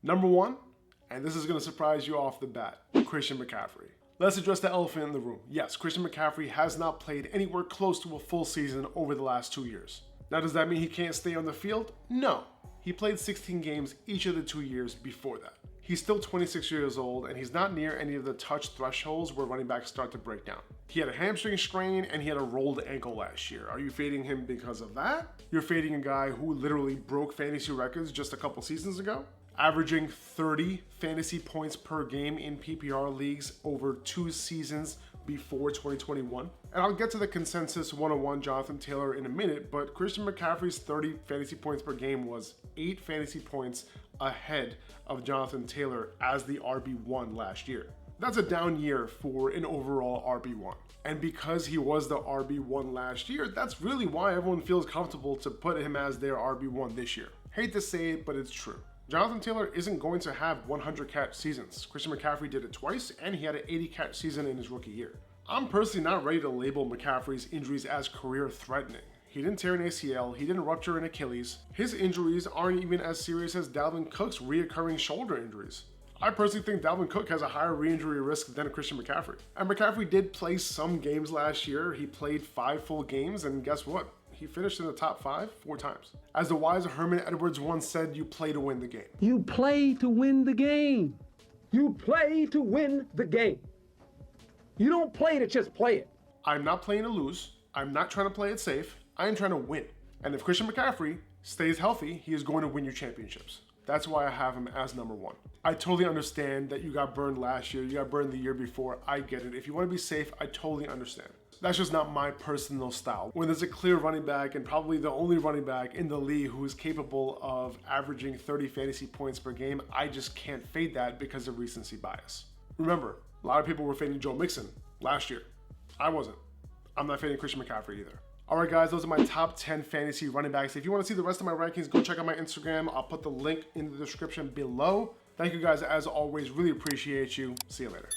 Number 1, and this is going to surprise you off the bat, Christian McCaffrey. Let's address the elephant in the room. Yes, Christian McCaffrey has not played anywhere close to a full season over the last 2 years. Now, does that mean he can't stay on the field? No. He played 16 games each of the 2 years before that. He's still 26 years old, and he's not near any of the touch thresholds where running backs start to break down. He had a hamstring strain, and he had a rolled ankle last year. Are you fading him because of that? You're fading a guy who literally broke fantasy records just a couple seasons ago, averaging 30 fantasy points per game in PPR leagues over 2 seasons before 2021. And I'll get to the consensus 101 Jonathan Taylor in a minute, but Christian McCaffrey's 30 fantasy points per game was 8 fantasy points ahead of Jonathan Taylor as the RB1 last year. That's a down year for an overall RB1. And because he was the RB1 last year, that's really why everyone feels comfortable to put him as their RB1 this year. Hate to say it, but it's true. Jonathan Taylor isn't going to have 100 catch seasons. Christian McCaffrey did it twice, and he had an 80 catch season in his rookie year. I'm personally not ready to label McCaffrey's injuries as career threatening. He didn't tear an ACL, he didn't rupture an Achilles. His injuries aren't even as serious as Dalvin Cook's reoccurring shoulder injuries. I personally think Dalvin Cook has a higher re-injury risk than Christian McCaffrey. And McCaffrey did play some games last year. He played 5 full games, and guess what? He finished in the top 5 4 times. As the wise Herman Edwards once said, you play to win the game. You play to win the game. You play to win the game. You don't play to just play it. I'm not playing to lose. I'm not trying to play it safe. I am trying to win. And if Christian McCaffrey stays healthy, he is going to win you championships. That's why I have him as number 1. I totally understand that you got burned last year, you got burned the year before. I get it. If you want to be safe, I totally understand. That's just not my personal style. When there's a clear running back and probably the only running back in the league who is capable of averaging 30 fantasy points per game, I just can't fade that because of recency bias. Remember, a lot of people were fading Joe Mixon last year. I wasn't. I'm not fading Christian McCaffrey either. All right, guys, those are my top 10 fantasy running backs. If you want to see the rest of my rankings, go check out my Instagram. I'll put the link in the description below. Thank you guys, as always. Really appreciate you. See you later.